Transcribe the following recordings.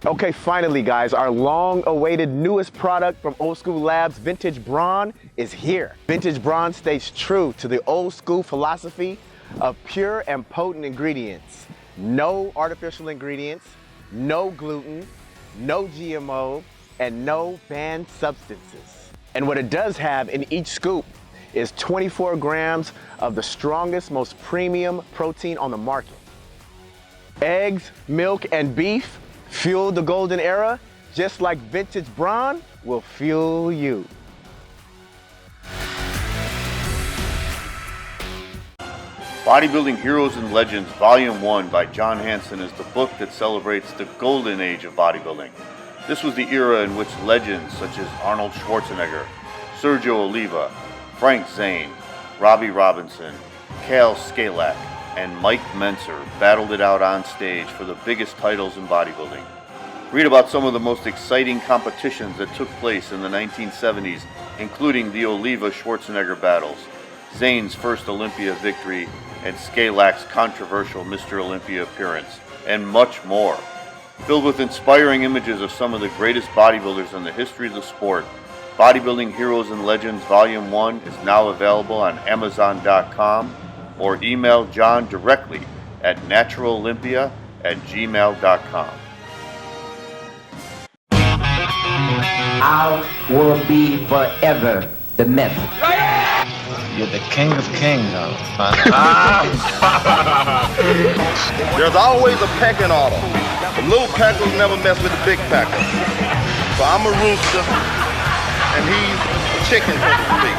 Okay, finally, guys, our long-awaited newest product from Old School Labs, Vintage Brawn, is here. Vintage Brawn stays true to the old school philosophy of pure and potent ingredients. No artificial ingredients, no gluten, no GMO, and no banned substances. And what it does have in each scoop is 24 grams of the strongest, most premium protein on the market. Eggs, milk, and beef fuel the golden era, just like Vintage Brawn will fuel you. Bodybuilding Heroes and Legends Volume 1 by John Hansen is the book that celebrates the golden age of bodybuilding. This was the era in which legends such as Arnold Schwarzenegger, Sergio Oliva, Frank Zane, Robbie Robinson, Cal Scalak, and Mike Mentzer battled it out on stage for the biggest titles in bodybuilding. Read about some of the most exciting competitions that took place in the 1970s, including the Oliva-Schwarzenegger battles, Zane's first Olympia victory, and Scalak's controversial Mr. Olympia appearance, and much more. Filled with inspiring images of some of the greatest bodybuilders in the history of the sport, Bodybuilding Heroes and Legends Volume 1 is now available on Amazon.com, or email John directly at naturalolympia@gmail.com. I will be forever the myth. You're the king of kings, There's always a pecking order. The little packers never mess with the big packer. So I'm a rooster, and he's a chicken, so to speak.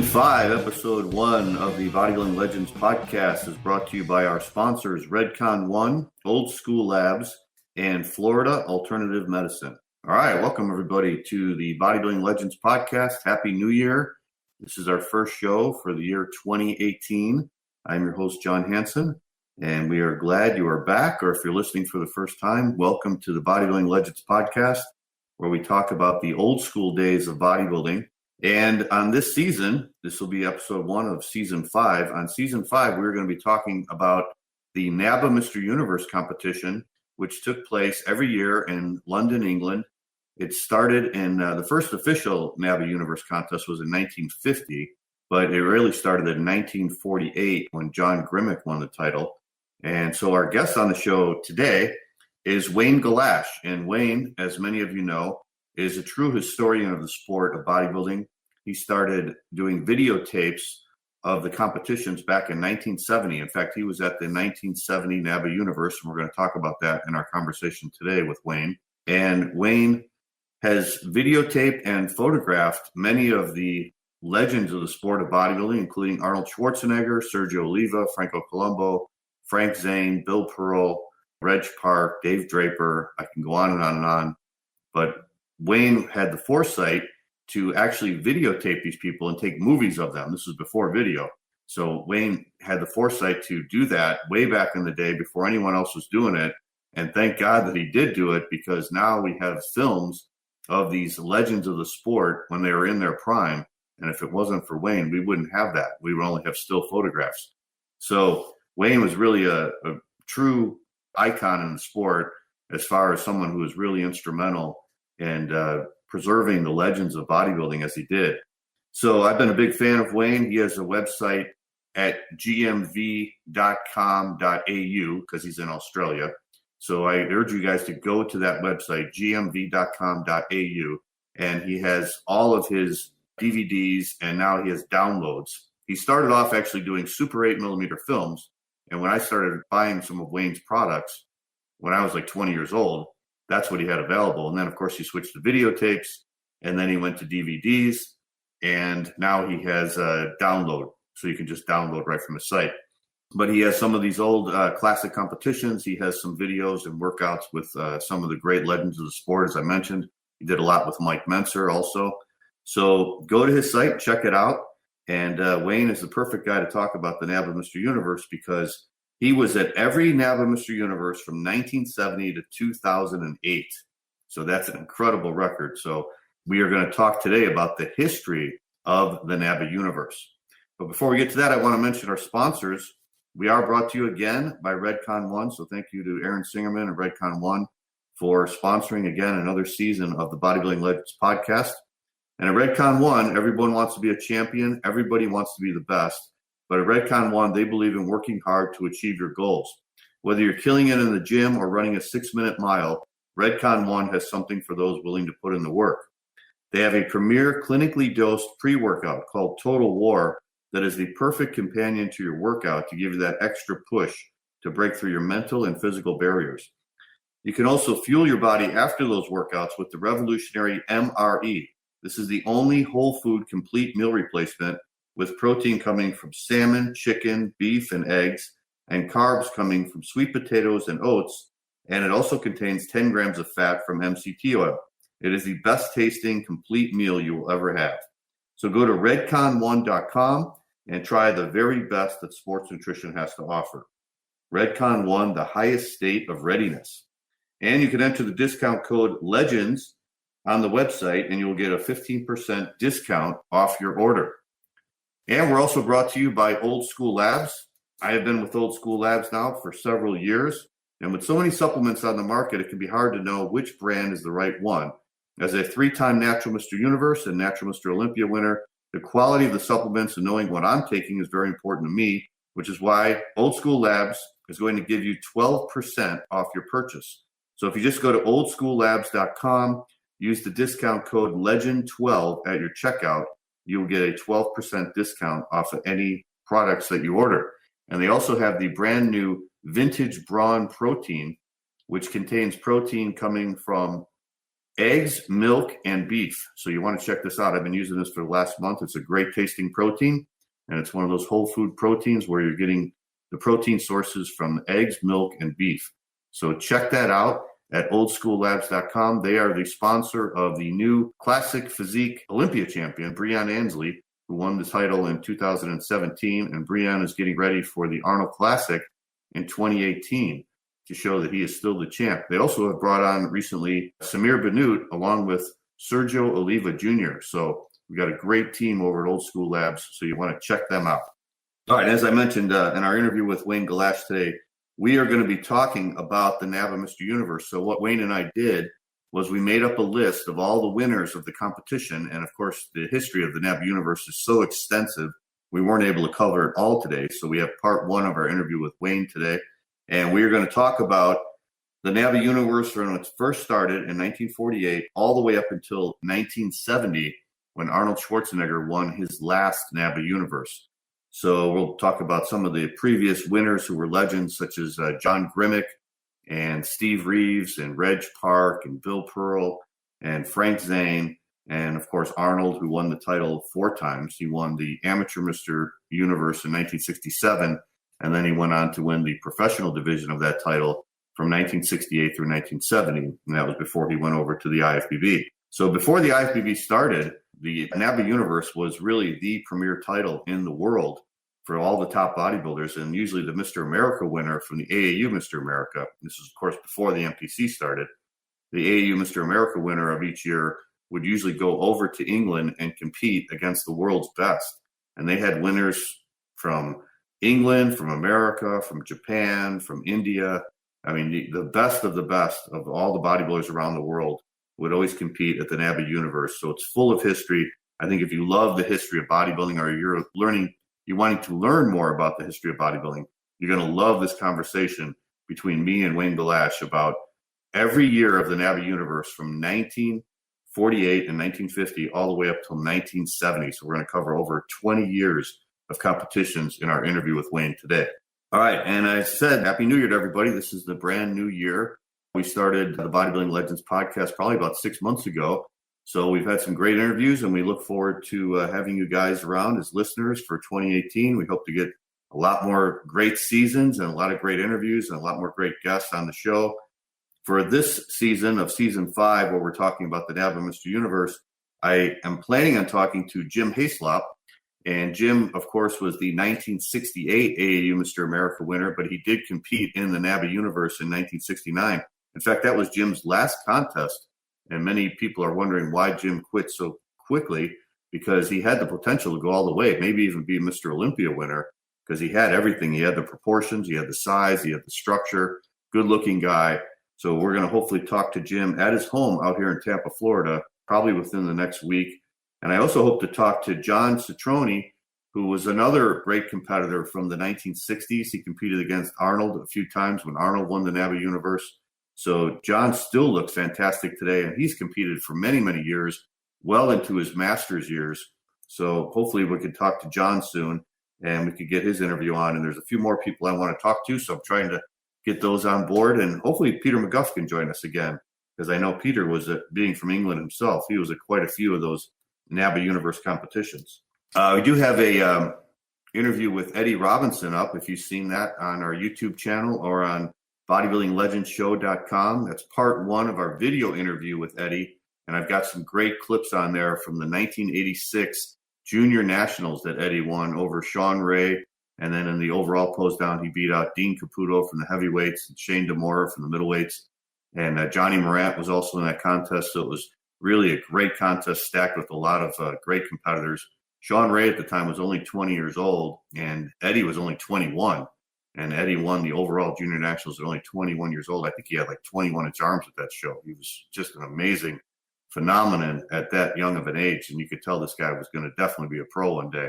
5, Episode 1 of the Bodybuilding Legends podcast is brought to you by our sponsors, Redcon 1, Old School Labs, and Florida Alternative Medicine. All right, welcome everybody to the Bodybuilding Legends podcast. Happy New Year. This is our first show for the year 2018. I'm your host, John Hansen, and we are glad you are back, or if you're listening for the first time, welcome to the Bodybuilding Legends podcast, where we talk about the old school days of bodybuilding. And on this season, this will be episode 1 of season 5. On season 5, we're going to be talking about the NABBA Mr. Universe competition, which took place every year in London, England. It started in the first official NABBA Universe contest was in 1950, but it really started in 1948 when John Grimmick won the title. And so our guest on the show today is Wayne Gallasch. And Wayne, as many of you know, is a true historian of the sport of bodybuilding. He started doing videotapes of the competitions back in 1970. In fact, he was at the 1970 NABBA Universe, and we're going to talk about that in our conversation today with Wayne. And Wayne has videotaped and photographed many of the legends of the sport of bodybuilding, including Arnold Schwarzenegger, Sergio Oliva, Franco Colombo, Frank Zane, Bill Pearl, Reg Park, Dave Draper. I can go on and on and on. But Wayne had the foresight to actually videotape these people and take movies of them. This was before video. So Wayne had the foresight to do that way back in the day before anyone else was doing it. And thank God that he did do it, because now we have films of these legends of the sport when they were in their prime. And if it wasn't for Wayne, we wouldn't have that. We would only have still photographs. So Wayne was really a true icon in the sport as far as someone who was really instrumental and preserving the legends of bodybuilding as he did. So I've been a big fan of Wayne. He has a website at gmv.com.au because he's in Australia. So I urge you guys to go to that website, gmv.com.au, and he has all of his DVDs, and now he has downloads. He started off actually doing Super 8mm films, and when I started buying some of Wayne's products, when I was like 20 years old, that's what he had available. And then, of course, he switched to videotapes, and then he went to DVDs, and now he has a download. So you can just download right from the site. But he has some of these old classic competitions. He has some videos and workouts with some of the great legends of the sport, as I mentioned. He did a lot with Mike Mentzer also. So go to his site, check it out. And Wayne is the perfect guy to talk about the NABBA Mr. Universe, because he was at every NABBA Mr. Universe from 1970 to 2008. So that's an incredible record. So we are going to talk today about the history of the NABBA Universe. But before we get to that, I want to mention our sponsors. We are brought to you again by Redcon One. So thank you to Aaron Singerman and Redcon One for sponsoring again another season of the Bodybuilding Legends podcast. And at Redcon One, everyone wants to be a champion. Everybody wants to be the best. But at Redcon One, they believe in working hard to achieve your goals. Whether you're killing it in the gym or running a 6-minute mile, Redcon One has something for those willing to put in the work. They have a premier clinically dosed pre-workout called Total War that is the perfect companion to your workout to give you that extra push to break through your mental and physical barriers. You can also fuel your body after those workouts with the revolutionary MRE. This is the only whole food complete meal replacement with protein coming from salmon, chicken, beef, and eggs, and carbs coming from sweet potatoes and oats. And it also contains 10 grams of fat from MCT oil. It is the best tasting complete meal you will ever have. So go to redcon1.com and try the very best that sports nutrition has to offer. Redcon One, the highest state of readiness. And you can enter the discount code LEGENDS on the website and you'll get a 15% discount off your order. And we're also brought to you by Old School Labs. I have been with Old School Labs now for several years. And with so many supplements on the market, it can be hard to know which brand is the right one. As a 3-time Natural Mr. Universe and Natural Mr. Olympia winner, the quality of the supplements and knowing what I'm taking is very important to me, which is why Old School Labs is going to give you 12% off your purchase. So if you just go to oldschoollabs.com, use the discount code LEGEND12 at your checkout, you'll get a 12% discount off of any products that you order. And they also have the brand new Vintage Brawn Protein, which contains protein coming from eggs, milk, and beef. So you want to check this out. I've been using this for the last month. It's a great tasting protein, and it's one of those whole food proteins where you're getting the protein sources from eggs, milk, and beef. So check that out at oldschoollabs.com. They are the sponsor of the new Classic Physique Olympia champion, Breon Ansley, who won the title in 2017, and Breon is getting ready for the Arnold Classic in 2018. To show that he is still the champ. They also have brought on recently Samir Bannout along with Sergio Oliva Jr. So we got a great team over at Old School Labs, so you want to check them out. All right, as I mentioned in our interview with Wayne Gallasch today, we are going to be talking about the NABBA Mr. Universe. So what Wayne and I did was we made up a list of all the winners of the competition, and of course the history of the NABBA Universe is so extensive, we weren't able to cover it all today. So we have part 1 of our interview with Wayne today. And we are going to talk about the NABBA Universe from when it first started in 1948 all the way up until 1970 when Arnold Schwarzenegger won his last NABBA Universe. So we'll talk about some of the previous winners who were legends, such as John Grimmick and Steve Reeves and Reg Park and Bill Pearl and Frank Zane. And, of course, Arnold, who won the title 4 times. He won the Amateur Mr. Universe in 1967. And then he went on to win the professional division of that title from 1968 through 1970. And that was before he went over to the IFBB. So before the IFBB started, the NABBA Universe was really the premier title in the world for all the top bodybuilders. And usually the Mr. America winner from the AAU Mr. America, this is, of course, before the MPC started, the AAU Mr. America winner of each year would usually go over to England and compete against the world's best. And they had winners from England, from America, from Japan, from India. I mean, the best of all the bodybuilders around the world would always compete at the NABBA Universe. So it's full of history. I think if you love the history of bodybuilding or you're wanting to learn more about the history of bodybuilding, you're going to love this conversation between me and Wayne Gallasch about every year of the NABBA Universe from 1948 and 1950 all the way up till 1970. So we're going to cover over 20 years of competitions in our interview with Wayne today. All right, and I said, Happy New Year to everybody. This is the brand new year. We started the Bodybuilding Legends podcast probably about 6 months ago. So we've had some great interviews, and we look forward to having you guys around as listeners for 2018. We hope to get a lot more great seasons and a lot of great interviews and a lot more great guests on the show. For this season of season 5, where we're talking about the NABBA Mr. Universe, I am planning on talking to Jim Hayslop. And Jim, of course, was the 1968 AAU Mr. America winner, but he did compete in the NABBA Universe in 1969. In fact, that was Jim's last contest. And many people are wondering why Jim quit so quickly, because he had the potential to go all the way, maybe even be a Mr. Olympia winner, because he had everything. He had the proportions, he had the size, he had the structure, good-looking guy. So we're going to hopefully talk to Jim at his home out here in Tampa, Florida, probably within the next week. And I also hope to talk to John Citroni, who was another great competitor from the 1960s. He competed against Arnold a few times when Arnold won the NABBA Universe. So John still looks fantastic today, and he's competed for many, many years, well into his master's years. So hopefully we can talk to John soon, and we could get his interview on. And there's a few more people I want to talk to, so I'm trying to get those on board. And hopefully Peter McGuff can join us again, because I know Peter was, being from England himself, he was at quite a few of those NABBA Universe competitions. We do have a interview with Eddie Robinson up, if you've seen that on our YouTube channel or on bodybuildinglegendshow.com. That's part one of our video interview with Eddie. And I've got some great clips on there from the 1986 Junior Nationals that Eddie won over Sean Ray. And then in the overall pose down, he beat out Dean Caputo from the heavyweights and Shane DeMora from the middleweights. And Johnny Morant was also in that contest. So it was really a great contest stacked with a lot of great competitors. Sean Ray at the time was only 20 years old, and Eddie was only 21. And Eddie won the overall Junior Nationals at only 21 years old. I think he had like 21-inch arms at that show. He was just an amazing phenomenon at that young of an age, and you could tell this guy was going to definitely be a pro one day.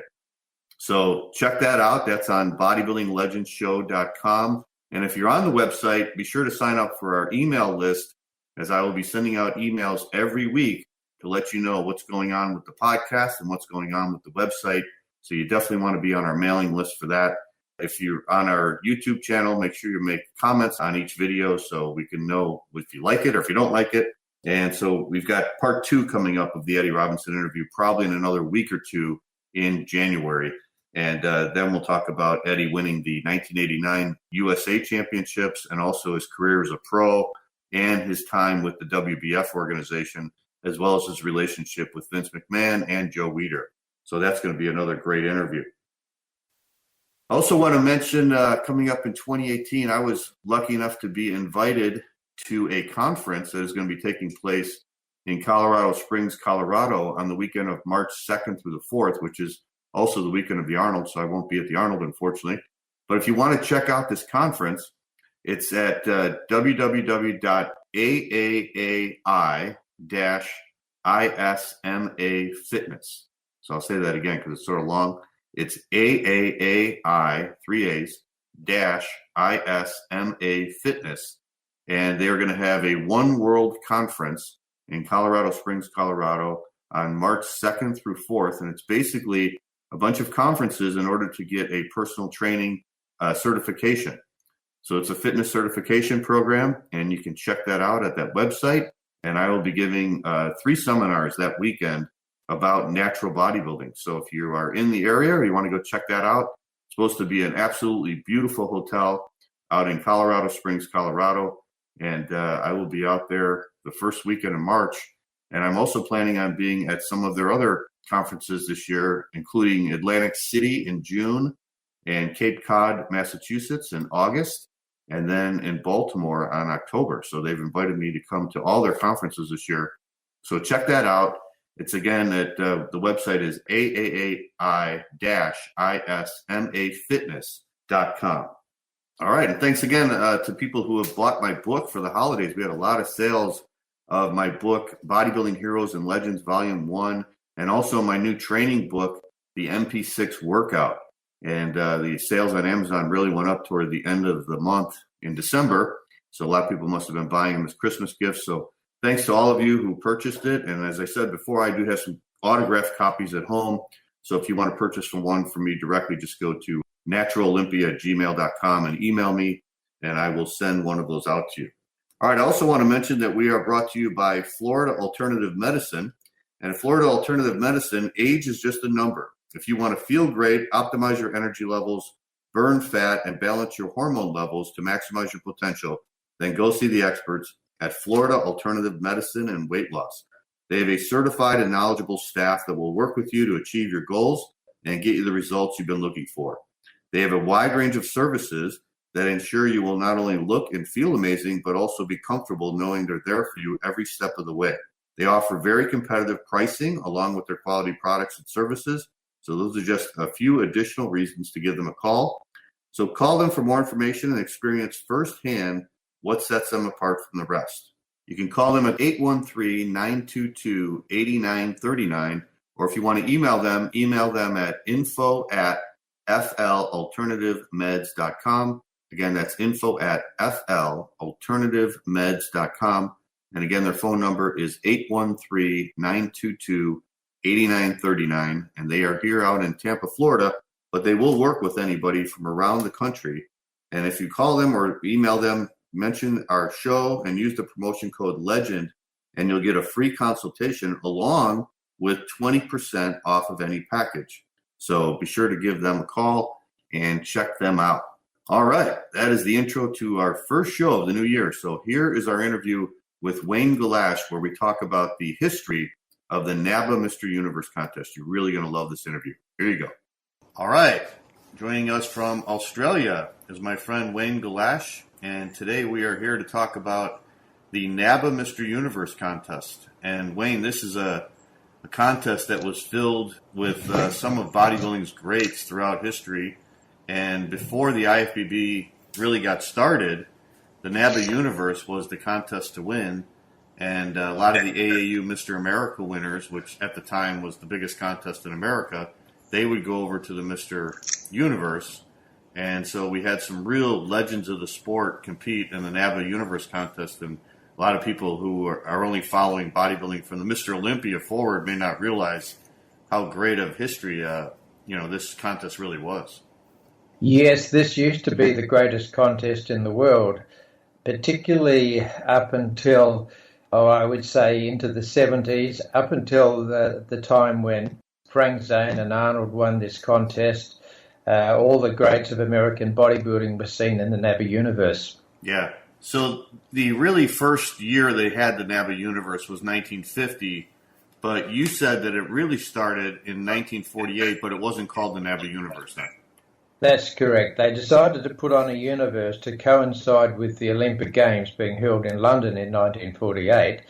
So check that out. That's on bodybuildinglegendshow.com. And if you're on the website, be sure to sign up for our email list, as I will be sending out emails every week to let you know what's going on with the podcast and what's going on with the website. So you definitely want to be on our mailing list for that. If you're on our YouTube channel, make sure you make comments on each video so we can know if you like it or if you don't like it. And so we've got part two coming up of the Eddie Robinson interview, probably in another week or two in January. And then we'll talk about Eddie winning the 1989 USA Championships and also his career as a pro and his time with the WBF organization, as well as his relationship with Vince McMahon and Joe Weider. So that's going to be another great interview. I also want to mention coming up in 2018, I was lucky enough to be invited to a conference that is going to be taking place in Colorado Springs, Colorado on the weekend of March 2nd through the 4th, which is also the weekend of the Arnold, so I won't be at the Arnold, unfortunately. But if you want to check out this conference, it's at www.aai-isma Fitness. So I'll say that again because it's sort of long. It's AAAI, 3 A's, -ISMA Fitness. And they are going to have a One World Conference in Colorado Springs, Colorado on March 2nd through 4th. And it's basically a bunch of conferences in order to get a personal training certification. So it's a fitness certification program, and you can check that out at that website. And I will be giving 3 seminars that weekend about natural bodybuilding. So if you are in the area or you want to go check that out, it's supposed to be an absolutely beautiful hotel out in Colorado Springs, Colorado. And I will be out there the first weekend of March. And I'm also planning on being at some of their other conferences this year, including Atlantic City in June and Cape Cod, Massachusetts in August, and then in Baltimore on October. So they've invited me to come to all their conferences this year. So check that out. It's again at the website is AAAI-ISMAfitness.com. All right. And thanks again to people who have bought my book for the holidays. We had a lot of sales of my book, Bodybuilding Heroes and Legends, Volume 1, and also my new training book, the MP6 Workout. And the sales on Amazon really went up toward the end of the month in December. So a lot of people must have been buying them as Christmas gifts. So thanks to all of you who purchased it. And as I said before, I do have some autographed copies at home. So if you want to purchase one from me directly, just go to naturalolympia@gmail.com and email me, and I will send one of those out to you. All right. I also want to mention that we are brought to you by Florida Alternative Medicine. And at Florida Alternative Medicine, age is just a number. If you want to feel great, optimize your energy levels, burn fat, and balance your hormone levels to maximize your potential, then go see the experts at Florida Alternative Medicine and Weight Loss. They have a certified and knowledgeable staff that will work with you to achieve your goals and get you the results you've been looking for. They have a wide range of services that ensure you will not only look and feel amazing, but also be comfortable knowing they're there for you every step of the way. They offer very competitive pricing along with their quality products and services. So those are just a few additional reasons to give them a call. So call them for more information and experience firsthand what sets them apart from the rest. You can call them at 813-922-8939, or if you want to email them at info@flalternativemeds.com. Again, that's info@flalternativemeds.com. And again, their phone number is 813-922-8939, and they are here out in Tampa, Florida, but they will work with anybody from around the country. And if you call them or email them, mention our show and use the promotion code LEGEND, and you'll get a free consultation along with 20% off of any package. So be sure to give them a call and check them out. All right, that is the intro to our first show of the new year. So here is our interview with Wayne Gallasch, where we talk about the history of the NABBA Mr. Universe contest. You're really going to love this interview. Here you go. All right, joining us from Australia is my friend Wayne Gallasch, and today we are here to talk about the NABBA Mr. Universe contest. And Wayne, this is a contest that was filled with some of bodybuilding's greats throughout history. And before the IFBB really got started, the NABBA Universe was the contest to win. And a lot of the AAU Mr. America winners, which at the time was the biggest contest in America, they would go over to the Mr. Universe. And so we had some real legends of the sport compete in the NABBA Universe contest. And a lot of people who are only following bodybuilding from the Mr. Olympia forward may not realize how great of history this contest really was. Yes, this used to be the greatest contest in the world, particularly up until, I would say, into the 70s, up until the time when Frank Zane and Arnold won this contest. All the greats of American bodybuilding were seen in the NABBA Universe. Yeah. So the really first year they had the NABBA Universe was 1950, but you said that it really started in 1948, but it wasn't called the NABBA Universe then. That's correct. They decided to put on a universe to coincide with the Olympic Games being held in London in 1948.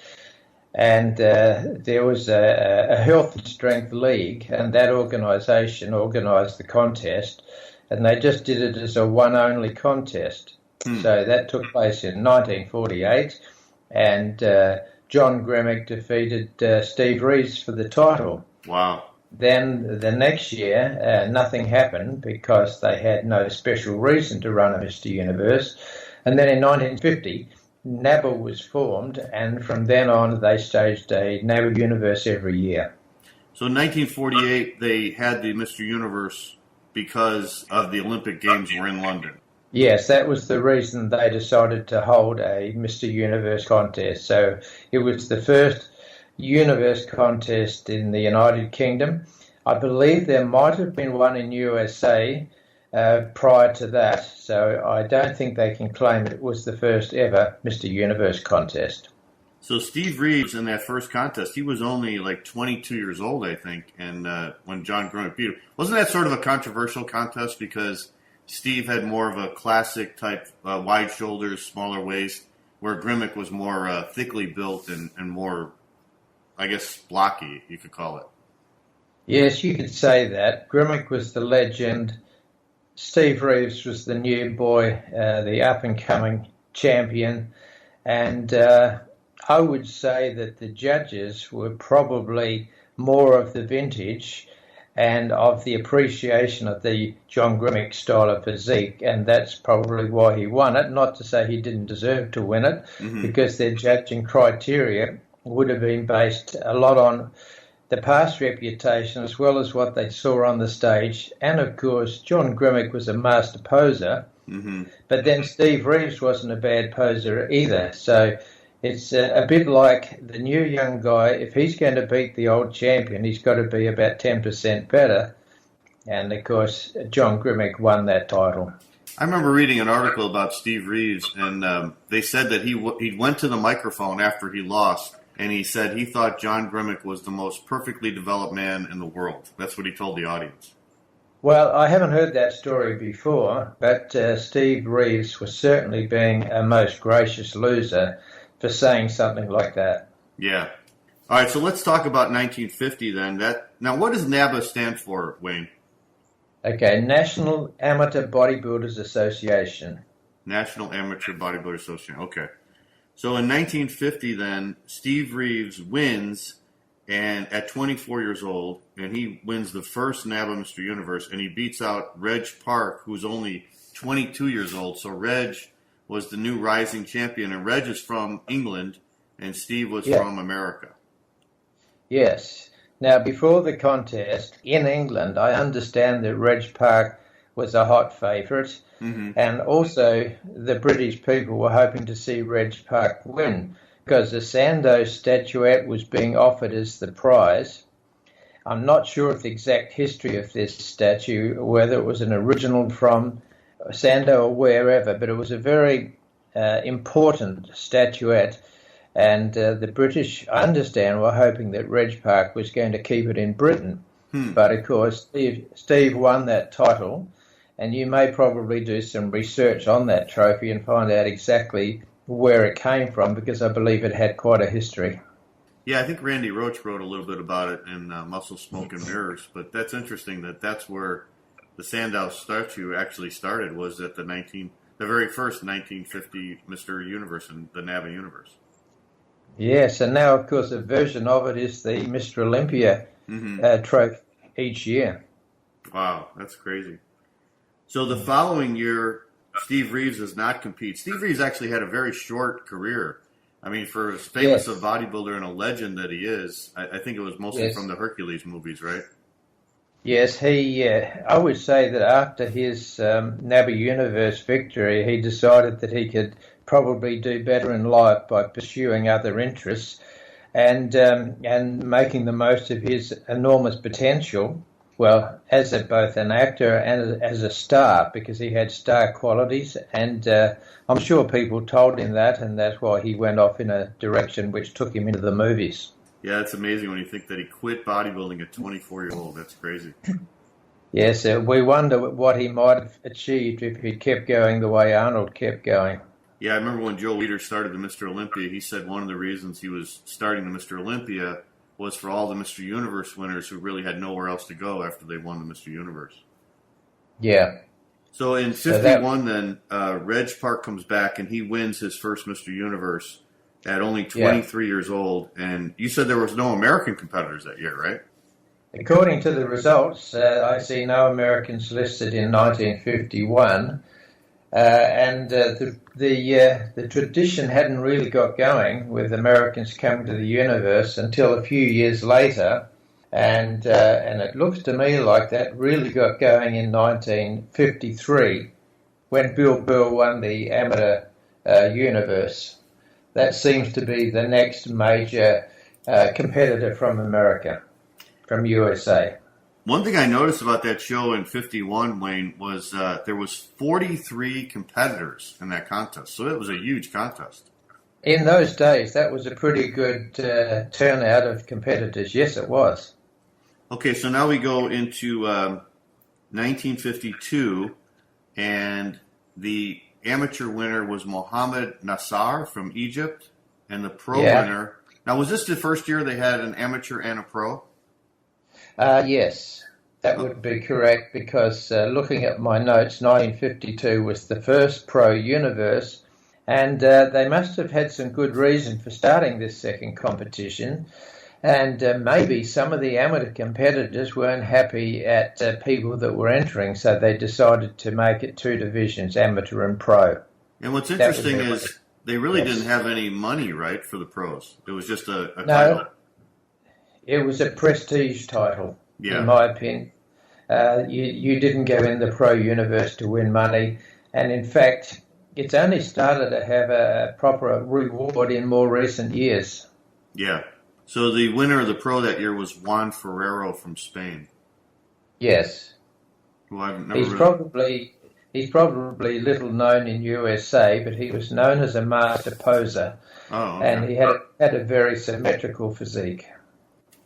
And there was a health and strength league, and that organisation organised the contest, and they just did it as a one-only contest. So that took place in 1948, and John Gremick defeated Steve Reeves for the title. Wow. Then the next year, nothing happened because they had no special reason to run a Mr. Universe. And then in 1950, NABBA was formed, and from then on they staged a NABBA Universe every year. So in 1948, they had the Mr. Universe because of the Olympic Games were in London. Yes, that was the reason they decided to hold a Mr. Universe contest. So it was the first Universe contest in the United Kingdom. I believe there might have been one in USA prior to that, so I don't think they can claim it was the first ever Mr. Universe contest. So Steve Reeves in that first contest, he was only like 22 years old, I think, and when John Gremick beat him. Wasn't that sort of a controversial contest because Steve had more of a classic type wide shoulders, smaller waist, where Gremick was more thickly built and more, I guess, blocky, you could call it. Yes, you could say that. Gremick was the legend. Steve Reeves was the new boy, the up-and-coming champion. And I would say that the judges were probably more of the vintage and of the appreciation of the John Gremick style of physique, and that's probably why he won it. Not to say he didn't deserve to win it, because their judging criteria would have been based a lot on the past reputation as well as what they saw on the stage. And of course, John Gremick was a master poser, but then Steve Reeves wasn't a bad poser either. So it's a bit like the new young guy. If he's going to beat the old champion, he's got to be about 10% better. And of course, John Gremick won that title. I remember reading an article about Steve Reeves, and they said that he went to the microphone after he lost, and he said he thought John Gremick was the most perfectly developed man in the world. That's what he told the audience. Well, I haven't heard that story before, but Steve Reeves was certainly being a most gracious loser for saying something like that. Yeah. All right, so let's talk about 1950 then. Now, what does NABBA stand for, Wayne? Okay, National Amateur Bodybuilders Association. National Amateur Bodybuilders Association. Okay. So in 1950, then, Steve Reeves wins, and at 24 years old, and he wins the first NABBA Mr. Universe, and he beats out Reg Park, who's only 22 years old. So Reg was the new rising champion, and Reg is from England, and Steve was from America. Yes. Now, before the contest in England, I understand that Reg Park was a hot favourite, and also the British people were hoping to see Reg Park win because the Sandow statuette was being offered as the prize. I'm not sure of the exact history of this statue, whether it was an original from Sandow or wherever, but it was a very important statuette. And the British, I understand, were hoping that Reg Park was going to keep it in Britain. But, of course, Steve won that title, and you may probably do some research on that trophy and find out exactly where it came from, because I believe it had quite a history. Yeah, I think Randy Roach wrote a little bit about it in Muscle, Smoke, and Mirrors, but that's interesting that's where the Sandow statue actually started, was at the very first 1950 Mr. Universe in the NABBA universe. Yes, and now, of course, a version of it is the Mr. Olympia trophy each year. Wow, that's crazy. So the following year, Steve Reeves does not compete. Steve Reeves actually had a very short career. I mean, for as famous a bodybuilder and a legend that he is, I think it was mostly from the Hercules movies, right? Yes, I would say that after his NABBA Universe victory, he decided that he could probably do better in life by pursuing other interests and making the most of his enormous potential, well, as both an actor and as a star, because he had star qualities, and I'm sure people told him that, and that's why he went off in a direction which took him into the movies. Yeah, it's amazing when you think that he quit bodybuilding at 24 years old. That's crazy. Yes, we wonder what he might have achieved if he'd kept going the way Arnold kept going. Yeah, I remember when Joe Weider started the Mr. Olympia, he said one of the reasons he was starting the Mr. Olympia was for all the Mr. Universe winners who really had nowhere else to go after they won the Mr. Universe. Yeah. So in 51, then, Reg Park comes back and he wins his first Mr. Universe at only 23 years old. And you said there was no American competitors that year, right? According to the results, I see no Americans listed in 1951. And the tradition hadn't really got going with Americans coming to the universe until a few years later, and it looks to me like that really got going in 1953 when Bill Burr won the amateur universe. That seems to be the next major competitor from America, from USA. One thing I noticed about that show in 51, Wayne, was there was 43 competitors in that contest. So it was a huge contest. In those days, that was a pretty good turnout of competitors. Yes, it was. Okay, so now we go into 1952, and the amateur winner was Mohammed Nassar from Egypt, and the pro winner... Now, was this the first year they had an amateur and a pro? Yes, that would be correct, because looking at my notes, 1952 was the first pro universe, and they must have had some good reason for starting this second competition, and maybe some of the amateur competitors weren't happy at people that were entering, so they decided to make it two divisions, amateur and pro. And what's interesting is they really didn't have any money, right, for the pros. It was just a title. It was a prestige title, in my opinion. You didn't go in the pro universe to win money. And in fact, it's only started to have a proper reward in more recent years. Yeah. So the winner of the pro that year was Juan Ferrero from Spain. Yes. Who I've never He's probably little known in USA, but he was known as a master poser. Oh, okay. And he had a very symmetrical physique.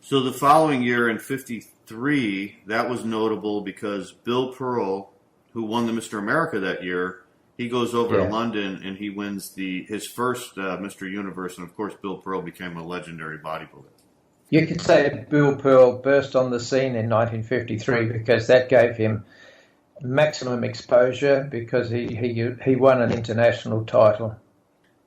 So the following year in 53, that was notable because Bill Pearl, who won the Mr. America that year, he goes over to London and he wins his first Mr. Universe. And, of course, Bill Pearl became a legendary bodybuilder. You could say Bill Pearl burst on the scene in 1953 because that gave him maximum exposure because he won an international title.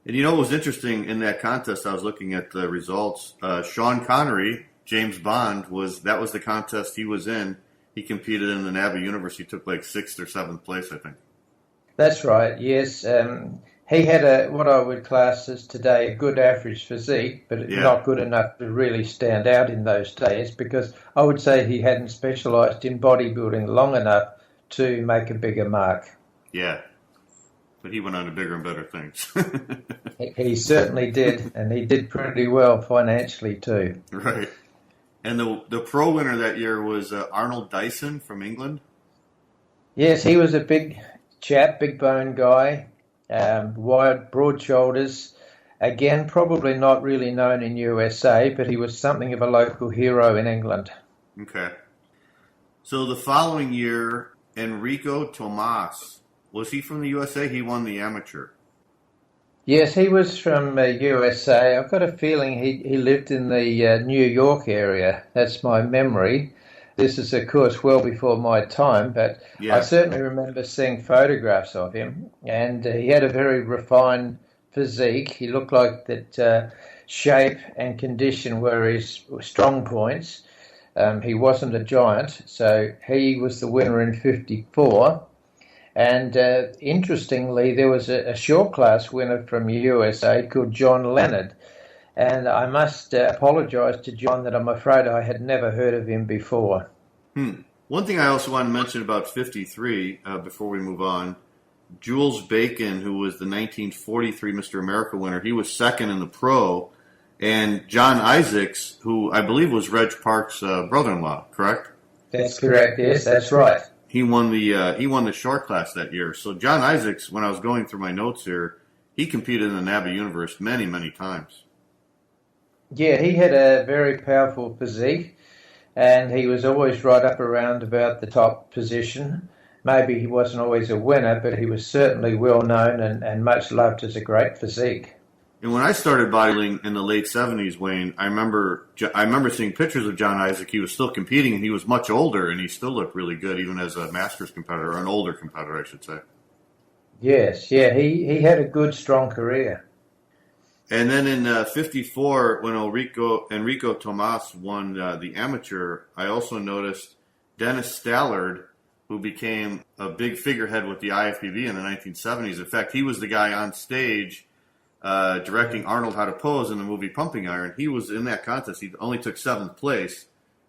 And you know what was interesting in that contest? I was looking at the results. Sean Connery, James Bond, that was the contest he was in. He competed in the NABBA Universe. He took like 6th or 7th place, I think. That's right, yes. He had what I would class as today a good average physique, but not good enough to really stand out in those days because I would say he hadn't specialised in bodybuilding long enough to make a bigger mark. Yeah, but he went on to bigger and better things. He certainly did, and he did pretty well financially too. Right. And the pro winner that year was Arnold Dyson from England? Yes, he was a big chap, big bone guy, wide, broad shoulders. Again, probably not really known in USA, but he was something of a local hero in England. Okay. So the following year, Enrico Tomas, was he from the USA? He won the amateur. Yes, he was from USA. I've got a feeling he lived in the New York area. That's my memory. This is, of course, well before my time, but I certainly remember seeing photographs of him, and he had a very refined physique. He looked like that shape and condition were his strong points. He wasn't a giant, so he was the winner in 54. And interestingly, there was a short class winner from USA called John Leonard. And I must apologise to John that I'm afraid I had never heard of him before. One thing I also want to mention about 53, before we move on, Jules Bacon, who was the 1943 Mr. America winner, he was second in the pro. And John Isaacs, who I believe was Reg Park's brother-in-law, correct? That's correct, yes, that's right. He won the short class that year. So John Isaacs, when I was going through my notes here, he competed in the NABBA Universe many, many times. Yeah, he had a very powerful physique, and he was always right up around about the top position. Maybe he wasn't always a winner, but he was certainly well known and much loved as a great physique. And when I started bodybuilding in the late 70s, Wayne, I remember seeing pictures of John Isaac. He was still competing, and he was much older, and he still looked really good, even as a Masters competitor, or an older competitor, I should say. Yes, yeah, he had a good, strong career. And then in 54, when Enrico Tomas won the amateur, I also noticed Dennis Stallard, who became a big figurehead with the IFBB in the 1970s. In fact, he was the guy on stage directing Arnold how to pose in the movie Pumping Iron. He was in that contest. He only took 7th place,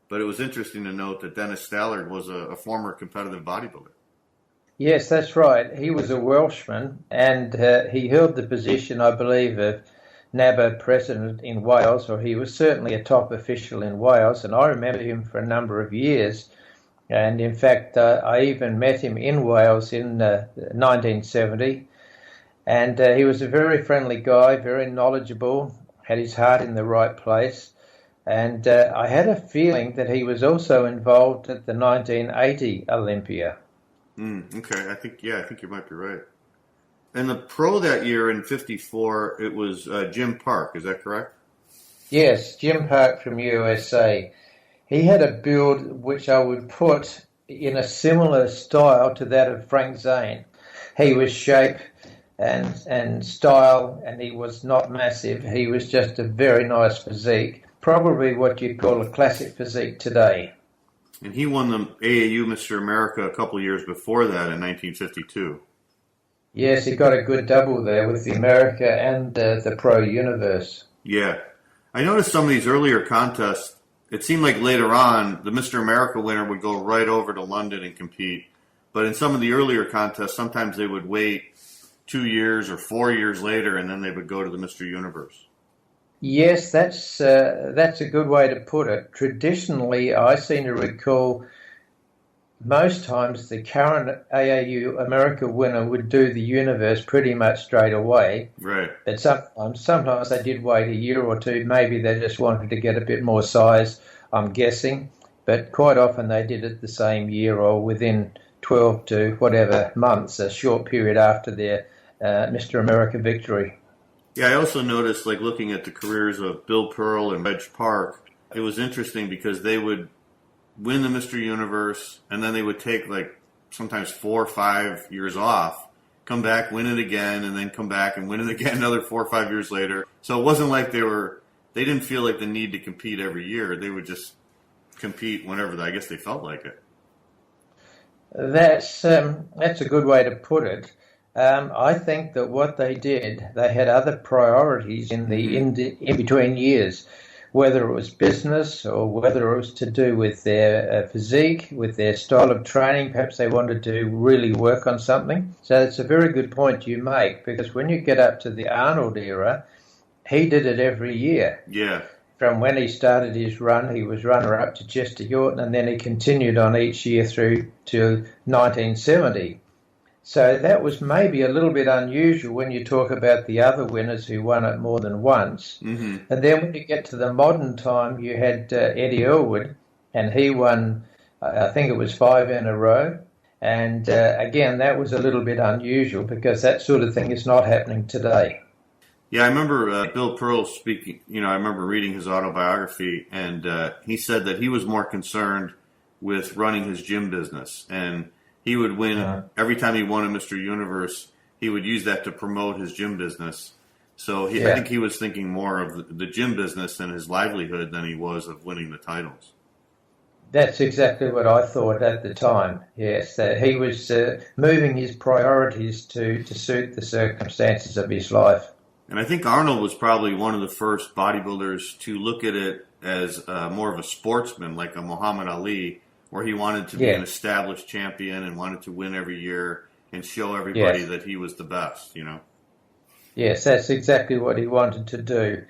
but it was interesting to note that Dennis Stallard was a former competitive bodybuilder. Yes, that's right. He was a Welshman, and he held the position, I believe, of NABBA president in Wales, or he was certainly a top official in Wales, and I remember him for a number of years. And in fact, I even met him in Wales in 1970. And he was a very friendly guy, very knowledgeable, had his heart in the right place. And I had a feeling that he was also involved at the 1980 Olympia. Okay, I think you might be right. And the pro that year in 54, it was Jim Park, is that correct? Yes, Jim Park from USA. He had a build which I would put in a similar style to that of Frank Zane. He was shape and style, and he was not massive. He was just a very nice physique, probably what you'd call a classic physique today. And he won the AAU Mr. America a couple of years before that in 1952. Yes, he got a good double there with the America and the Pro Universe. Yeah. I noticed some of these earlier contests, it seemed like later on, the Mr. America winner would go right over to London and compete. But in some of the earlier contests, sometimes they would wait 2 years or 4 years later, and then they would go to the Mr. Universe. Yes, that's a good way to put it. Traditionally, I seem to recall most times the current AAU America winner would do the Universe pretty much straight away. Right. But sometimes they did wait a year or two. Maybe they just wanted to get a bit more size, I'm guessing. But quite often they did it the same year or within 12 to whatever months, a short period after their Mr. America victory. Yeah, I also noticed, like looking at the careers of Bill Pearl and Reg Park, it was interesting because they would win the Mr. Universe, and then they would take like sometimes 4 or 5 years off, come back, win it again, and then come back and win it again another 4 or 5 years later. So it wasn't like they didn't feel like the need to compete every year. They would just compete whenever I guess they felt like it. That's a good way to put it. I think that what they did, they had other priorities in the in between years, whether it was business or whether it was to do with their physique, with their style of training. Perhaps they wanted to really work on something. So it's a very good point you make, because when you get up to the Arnold era, he did it every year. Yeah. From when he started his run, he was runner-up to Chester Yorton, and then he continued on each year through to 1970. So that was maybe a little bit unusual when you talk about the other winners who won it more than once. Mm-hmm. And then when you get to the modern time, you had Eddie Earlwood, and he won, I think it was 5 in a row. And again, that was a little bit unusual because that sort of thing is not happening today. Yeah, I remember Bill Pearl speaking, I remember reading his autobiography, and he said that he was more concerned with running his gym business. And he would win, every time he won a Mr. Universe, he would use that to promote his gym business. So I think he was thinking more of the gym business and his livelihood than he was of winning the titles. That's exactly what I thought at the time, yes. That he was moving his priorities to suit the circumstances of his life. And I think Arnold was probably one of the first bodybuilders to look at it as more of a sportsman, like a Muhammad Ali, where he wanted to be an established champion and wanted to win every year and show everybody that he was the best, Yes, that's exactly what he wanted to do.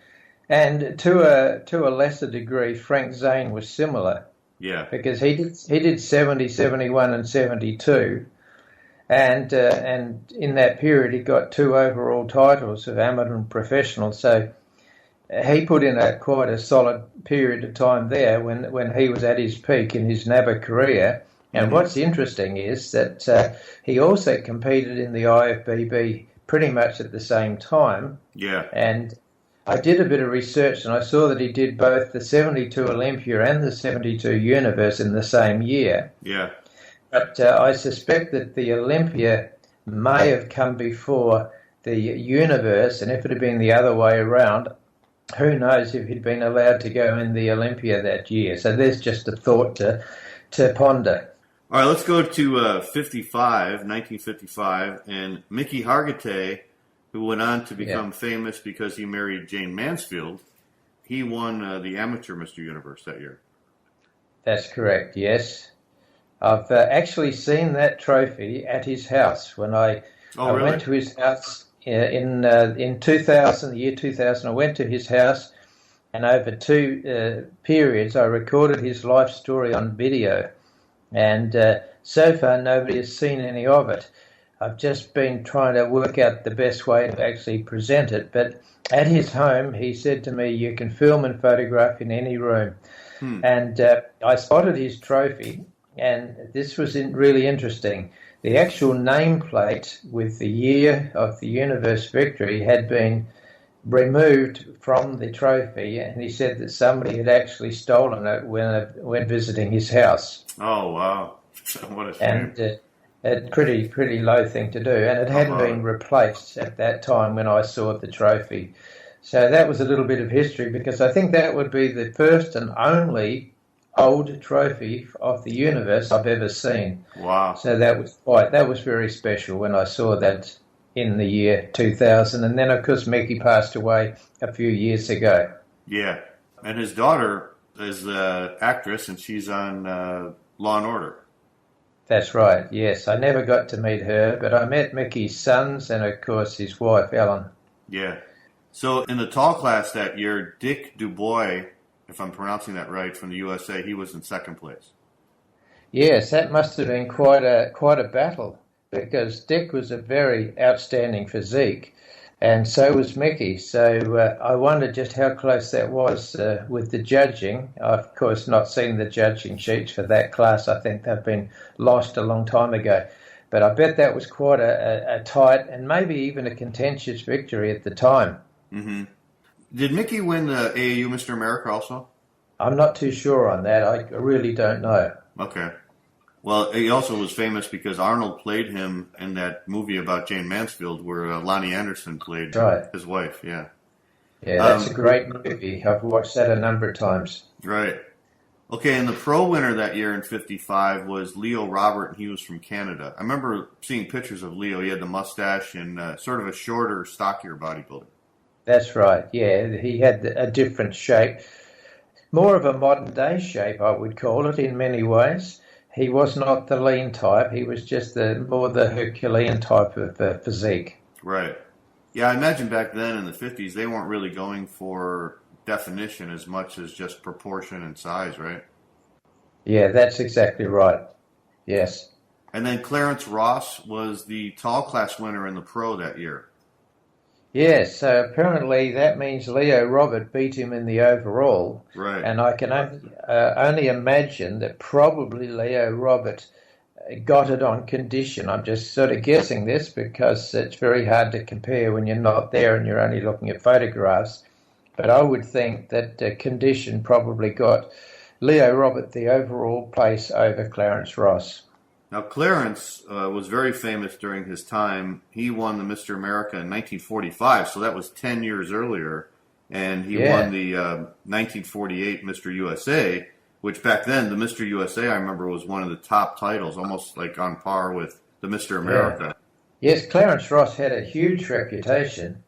And to a lesser degree, Frank Zane was similar. Yeah. Because he did 70, 71 and 72. And in that period, he got 2 overall titles of amateur and professional. So he put in quite a solid period of time there when he was at his peak in his NABBA career. And what's interesting is that he also competed in the IFBB pretty much at the same time. Yeah. And I did a bit of research, and I saw that he did both the 72 Olympia and the 72 Universe in the same year. Yeah. But I suspect that the Olympia may have come before the Universe, and if it had been the other way around, who knows if he'd been allowed to go in the Olympia that year. So there's just a thought to ponder. All right, let's go to 1955, and Mickey Hargitay, who went on to become famous because he married Jane Mansfield, he won the amateur Mr. Universe that year. That's correct, yes. I've actually seen that trophy at his house when I went to his house in 2000, the year 2000. I went to his house, and over 2 periods I recorded his life story on video. And so far nobody has seen any of it. I've just been trying to work out the best way to actually present it. But at his home, he said to me, "You can film and photograph in any room." And I spotted his trophy. And this was really interesting. The actual nameplate with the year of the Universe victory had been removed from the trophy, and he said that somebody had actually stolen it when visiting his house. Oh, wow. What a shame. And a pretty low thing to do. And it hadn't been replaced at that time when I saw the trophy. So that was a little bit of history, because I think that would be the first and only old trophy of the Universe I've ever seen. Wow. So that was very special when I saw that in the year 2000. And then, of course, Mickey passed away a few years ago. Yeah. And his daughter is an actress, and she's on Law & Order. That's right, yes. I never got to meet her, but I met Mickey's sons and, of course, his wife, Ellen. Yeah. So in the tall class that year, Dick Dubois, if I'm pronouncing that right, from the USA, he was in second place. Yes, that must have been quite a battle, because Dick was a very outstanding physique, and so was Mickey. So I wondered just how close that was with the judging. I've, of course, not seen the judging sheets for that class. I think they've been lost a long time ago. But I bet that was quite a tight and maybe even a contentious victory at the time. Mm-hmm. Did Mickey win the AAU Mr. America also? I'm not too sure on that. I really don't know. Okay. Well, he also was famous because Arnold played him in that movie about Jane Mansfield where Lonnie Anderson played his wife. Yeah. Yeah, that's a great movie. I've watched that a number of times. Right. Okay, and the pro winner that year in 55 was Leo Robert, and he was from Canada. I remember seeing pictures of Leo. He had the mustache and sort of a shorter, stockier bodybuilder. That's right, yeah. He had a different shape. More of a modern-day shape, I would call it, in many ways. He was not the lean type. He was just more the Herculean type of physique. Right. Yeah, I imagine back then in the 50s, they weren't really going for definition as much as just proportion and size, right? Yeah, that's exactly right. Yes. And then Clarence Ross was the tall class winner in the pro that year. Yes, so apparently that means Leo Robert beat him in the overall. Right. And I can only imagine that probably Leo Robert got it on condition. I'm just sort of guessing this because it's very hard to compare when you're not there and you're only looking at photographs. But I would think that condition probably got Leo Robert the overall place over Clarence Ross. Now, Clarence was very famous during his time. He won the Mr. America in 1945, so that was 10 years earlier. And he won the 1948 Mr. USA, which back then, the Mr. USA, I remember, was one of the top titles, almost like on par with the Mr. America. Yeah. Yes, Clarence Ross had a huge reputation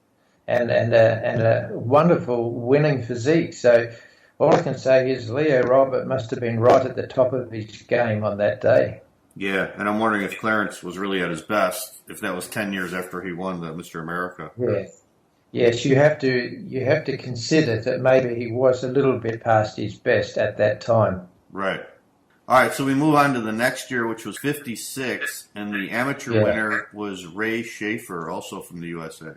and a wonderful winning physique. So all I can say is Leo Robert must have been right at the top of his game on that day. Yeah, and I'm wondering if Clarence was really at his best, if that was 10 years after he won the Mr. America. Yeah. Yes, you have to consider that maybe he was a little bit past his best at that time. Right. All right, so we move on to the next year, which was 56, and the amateur winner was Ray Shafer, also from the USA.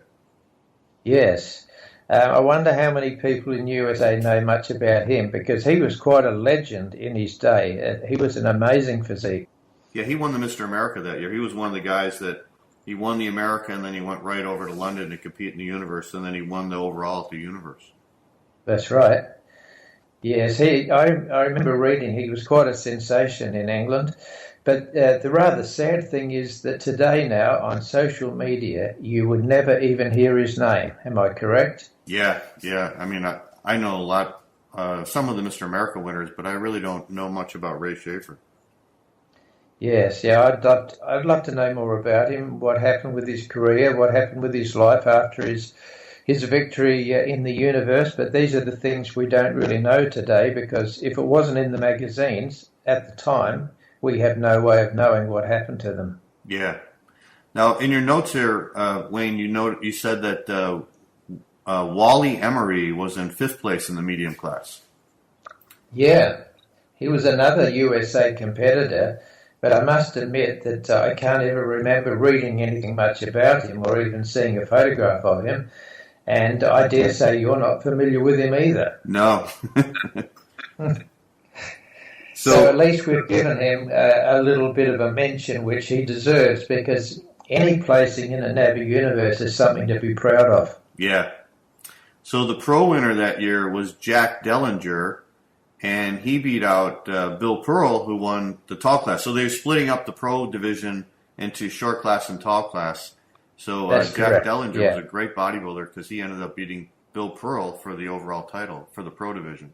Yes. I wonder how many people in USA know much about him, because he was quite a legend in his day. He was an amazing physique. Yeah, he won the Mr. America that year. He was one of the guys that he won the America, and then he went right over to London to compete in the Universe, and then he won the overall at the Universe. That's right. Yes, I remember reading he was quite a sensation in England. But the rather sad thing is that today now on social media, you would never even hear his name. Am I correct? Yeah. I mean, I know a lot, some of the Mr. America winners, but I really don't know much about Ray Shafer. Yes, I'd love to know more about him, what happened with his career, what happened with his life after his victory in the Universe, but these are the things we don't really know today, because if it wasn't in the magazines at the time, we have no way of knowing what happened to them. Yeah. Now, in your notes here, Wayne, you said that Wally Emery was in 5th place in the medium class. Yeah, he was another USA competitor. But I must admit that I can't ever remember reading anything much about him or even seeing a photograph of him. And I dare say you're not familiar with him either. No. So at least we've given him a little bit of a mention, which he deserves, because any placing in a NABBA Universe is something to be proud of. Yeah. So the pro winner that year was Jack Dellinger, and he beat out Bill Pearl, who won the tall class. So they're splitting up the pro division into short class and tall class. So Jack Dellinger was a great bodybuilder because he ended up beating Bill Pearl for the overall title for the pro division.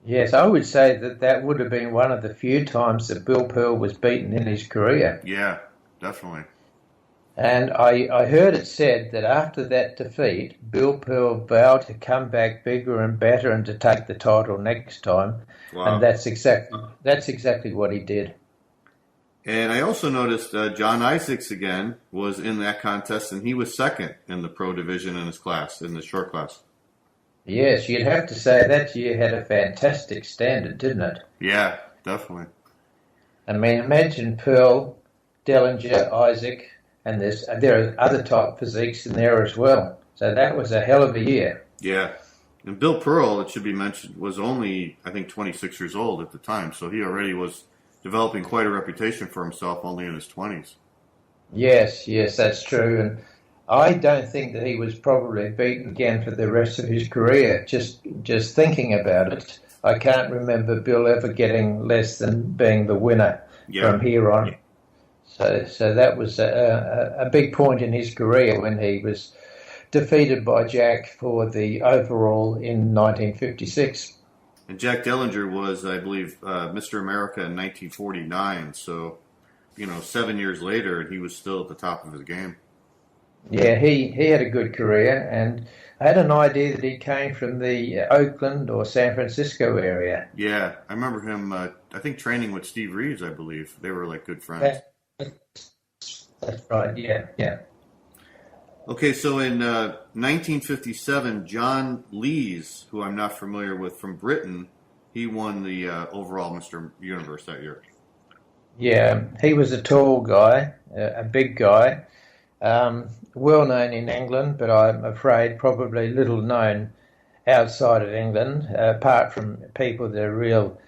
Yes, I would say that would have been one of the few times that Bill Pearl was beaten in his career. Yeah, definitely. And I heard it said that after that defeat, Bill Pearl vowed to come back bigger and better and to take the title next time. Wow. And that's exactly what he did. And I also noticed John Isaacs again was in that contest, and he was second in the pro division in his class, in the short class. Yes, you'd have to say that year had a fantastic standard, didn't it? Yeah, definitely. I mean, imagine Pearl, Dellinger, Isaac, and there are other top physiques in there as well. So that was a hell of a year. Yeah. And Bill Pearl, it should be mentioned, was only, I think, 26 years old at the time. So he already was developing quite a reputation for himself only in his 20s. Yes, that's true. And I don't think that he was probably beaten again for the rest of his career. Just thinking about it, I can't remember Bill ever getting less than being the winner from here on. So that was a big point in his career when he was defeated by Jack for the overall in 1956. And Jack Dellinger was, I believe, Mr. America in 1949. So, 7 years later, and he was still at the top of his game. Yeah, he had a good career, and I had an idea that he came from the Oakland or San Francisco area. Yeah, I remember him, I think, training with Steve Reeves, I believe. They were like good friends. That's right, yeah. Okay, so in 1957, John Lees, who I'm not familiar with, from Britain, he won the overall Mr. Universe that year. Yeah, he was a tall guy, a big guy, well known in England, but I'm afraid probably little known outside of England, apart from people that are real,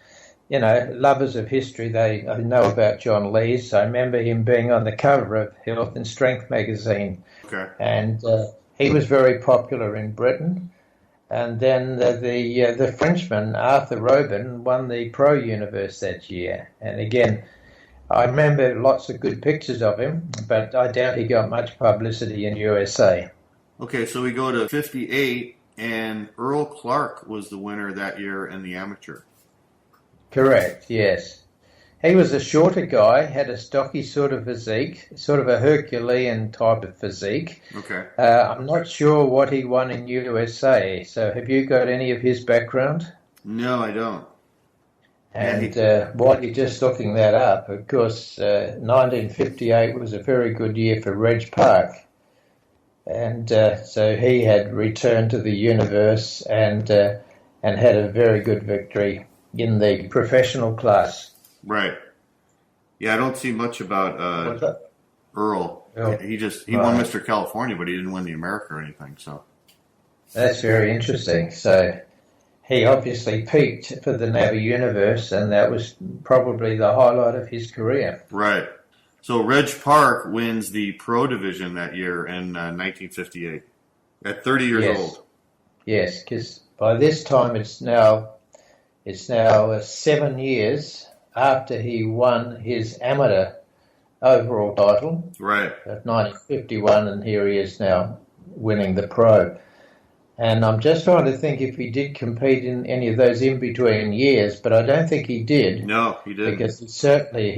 lovers of history. They know about John Lees. I remember him being on the cover of Health and Strength magazine. Okay. And he was very popular in Britain. And then the Frenchman, Arthur Robin, won the Pro Universe that year. And again, I remember lots of good pictures of him, but I doubt he got much publicity in USA. Okay, so we go to 58, and Earl Clark was the winner that year in the amateur. Correct, yes. He was a shorter guy, had a stocky sort of physique, sort of a Herculean type of physique. Okay. I'm not sure what he won in USA, so have you got any of his background? No, I don't. And while you're just looking that up, of course, 1958 was a very good year for Reg Park. And so he had returned to the universe and had a very good victory in the professional class. Right. Yeah, I don't see much about Earl. Oh, He won Mr. California, but he didn't win the America or anything. So that's very interesting. So he obviously peaked for the NABBA universe, and that was probably the highlight of his career. Right. So Reg Park wins the pro division that year in 1958 at 30 years old. Yes, because by this time it's now 7 years after he won his amateur overall title. Right. Of 1951, and here he is now winning the pro. And I'm just trying to think if he did compete in any of those in-between years, but I don't think he did. No, he didn't. Because he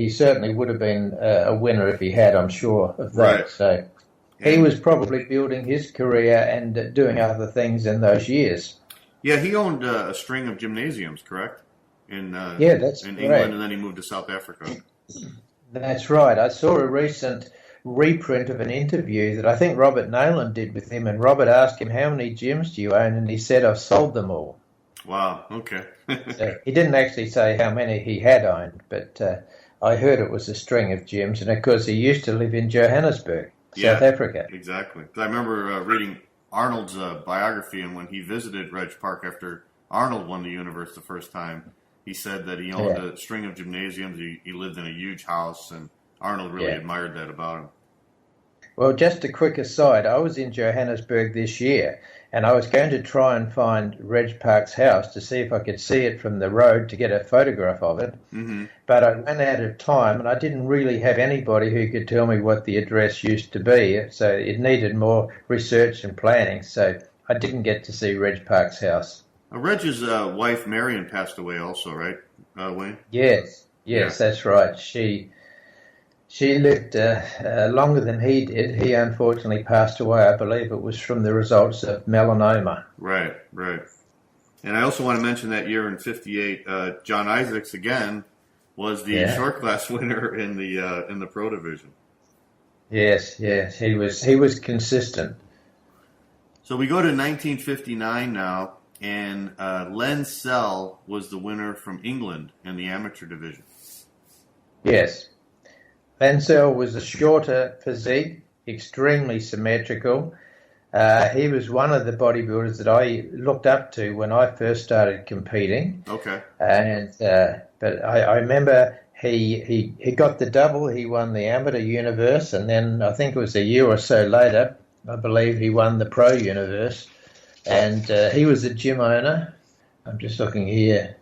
certainly would have been a winner if he had, I'm sure of that. Right. So he was probably building his career and doing other things in those years. Yeah, he owned a string of gymnasiums, correct? That's in England, correct. And then he moved to South Africa. That's right. I saw a recent reprint of an interview that I think Robert Nolan did with him, and Robert asked him, how many gyms do you own? And he said, I've sold them all. Wow, okay. So he didn't actually say how many he had owned, but I heard it was a string of gyms, and of course he used to live in Johannesburg, South Africa. Exactly. I remember reading Arnold's biography, and when he visited Reg Park after Arnold won the universe the first time, he said that he owned a string of gymnasiums. He lived in a huge house, and Arnold really admired that about him. Well, just a quick aside, I was in Johannesburg this year, and I was going to try and find Reg Park's house to see if I could see it from the road to get a photograph of it. Mm-hmm. But I ran out of time, and I didn't really have anybody who could tell me what the address used to be, so it needed more research and planning, so I didn't get to see Reg Park's house. Reg's wife, Marion, passed away also, right, Wayne? Yes, that's right. She lived longer than he did. He unfortunately passed away. I believe it was from the results of melanoma. Right. And I also want to mention that year in 58, John Isaacs again was the short class winner in the pro division. Yes, he was consistent. So we go to 1959 now, and Len Sell was the winner from England in the amateur division. Yes. Lancel was a shorter physique, extremely symmetrical. He was one of the bodybuilders that I looked up to when I first started competing. Okay. And but I remember he got the double. He won the amateur universe, and then I think it was a year or so later, I believe he won the pro universe. And he was a gym owner. I'm just looking here.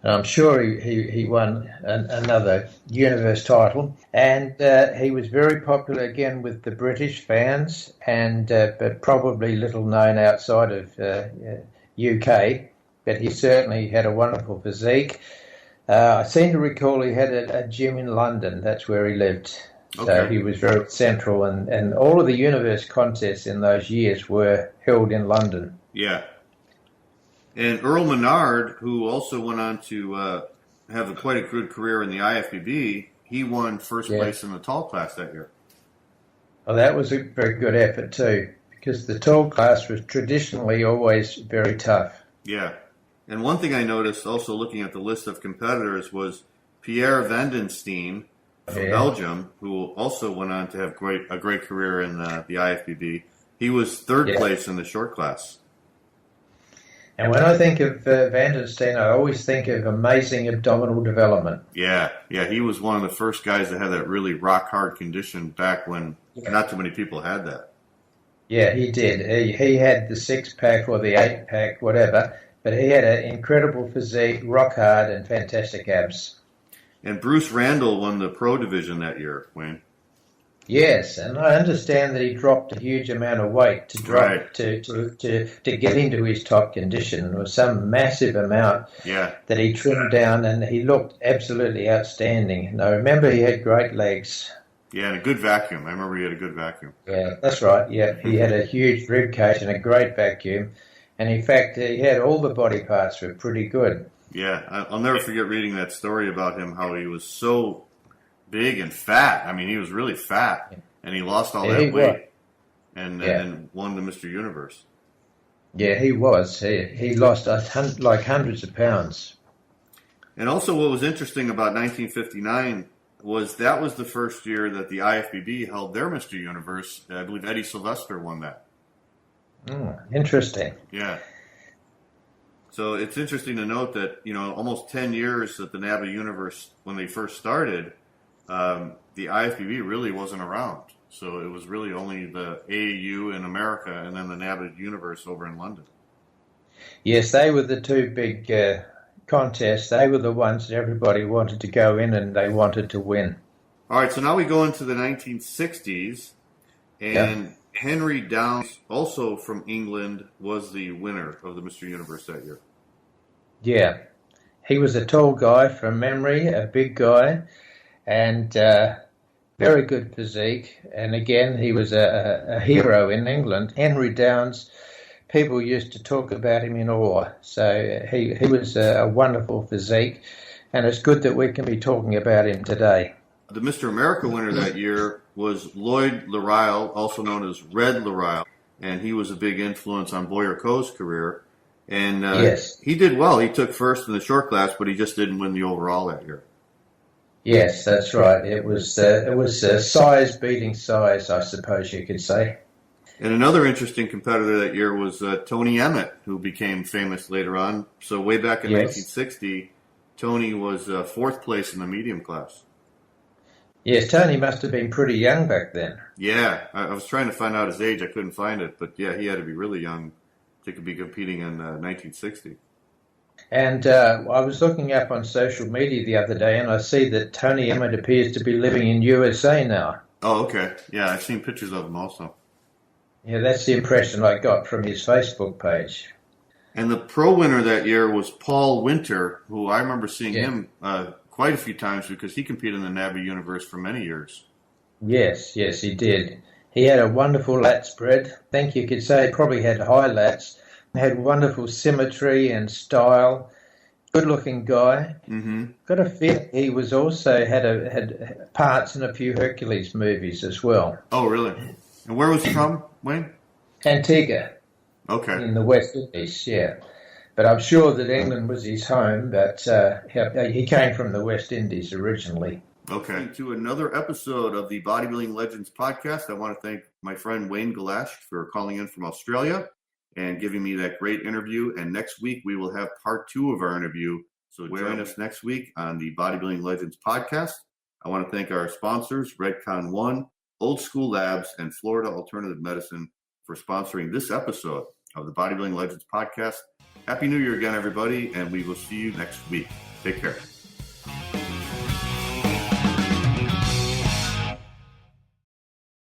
And I'm sure he won another Universe title. And he was very popular again with the British fans, and but probably little known outside of UK. But he certainly had a wonderful physique. I seem to recall he had a gym in London. That's where he lived. Okay. So he was very central, and all of the Universe contests in those years were held in London. Yeah. And Earl Menard, who also went on to have quite a good career in the IFBB, he won first place in the tall class that year. Well, that was a very good effort too, because the tall class was traditionally always very tough. Yeah. And one thing I noticed also looking at the list of competitors was Pierre Vandenstein from Belgium, who also went on to have a great career in the IFBB. He was third place in the short class. And when I think of Vandenstein, I always think of amazing abdominal development. Yeah, he was one of the first guys that had that really rock-hard condition back when not too many people had that. Yeah, he did. He had the six-pack or the eight-pack, whatever, but he had an incredible physique, rock-hard, and fantastic abs. And Bruce Randall won the pro division that year, Wayne. Yes, and I understand that he dropped a huge amount of weight to get into his top condition. It was some massive amount that he trimmed down, and he looked absolutely outstanding. And I remember he had great legs. Yeah, and a good vacuum. I remember he had a good vacuum. Yeah, that's right. Yeah, he had a huge rib cage and a great vacuum. And in fact, he had all the body parts were pretty good. Yeah, I'll never forget reading that story about him, how he was so big and fat. I mean, he was really fat, and he lost all that weight and won the Mr. Universe. Yeah, he was. He lost like hundreds of pounds. And also what was interesting about 1959 was that was the first year that the IFBB held their Mr. Universe. I believe Eddie Sylvester won that. Interesting. Yeah. So it's interesting to note that, almost 10 years at the NABBA Universe, when they first started, the IFBB really wasn't around. So it was really only the AAU in America and then the NABBA Universe over in London. Yes, they were the two big contests. They were the ones that everybody wanted to go in and they wanted to win. All right, so now we go into the 1960s, and Henry Downs, also from England, was the winner of the Mr. Universe that year. Yeah, he was a tall guy from memory, a big guy, and very good physique. And again, he was a hero in England. Henry Downs, people used to talk about him in awe. So he was a wonderful physique, and it's good that we can be talking about him today. The Mr. America winner that year was Lloyd Larile, also known as Red Larile, and he was a big influence on Boyer Coe's career. And he did well. He took first in the short class, but he just didn't win the overall that year. Yes, that's right. It was size beating size, I suppose you could say. And another interesting competitor that year was Tony Emmet, who became famous later on. So way back in 1960, Tony was fourth place in the medium class. Yes, Tony must have been pretty young back then. Yeah, I was trying to find out his age. I couldn't find it. But yeah, he had to be really young to be competing in 1960. And I was looking up on social media the other day, and I see that Tony Emmet appears to be living in USA now. Oh, okay. Yeah, I've seen pictures of him also. Yeah, that's the impression I got from his Facebook page. And the pro winner that year was Paul Winter, who I remember seeing him quite a few times because he competed in the NABBA Universe for many years. Yes, he did. He had a wonderful lat spread. I think you could say he probably had high lats. Had wonderful symmetry and style. Good-looking guy. Mm-hmm. Got a feel he was also had parts in a few Hercules movies as well. Oh, really? And where was he from, Wayne? Antigua. Okay. In the West Indies, yeah. But I'm sure that England was his home, but he came from the West Indies originally. Okay. To another episode of the Bodybuilding Legends podcast, I want to thank my friend Wayne Gallasch for calling in from Australia and giving me that great interview. And next week, we will have part 2 of our interview. So join us next week on the Bodybuilding Legends podcast. I want to thank our sponsors, Redcon 1, Old School Labs, and Florida Alternative Medicine for sponsoring this episode of the Bodybuilding Legends podcast. Happy New Year again, everybody, and we will see you next week. Take care.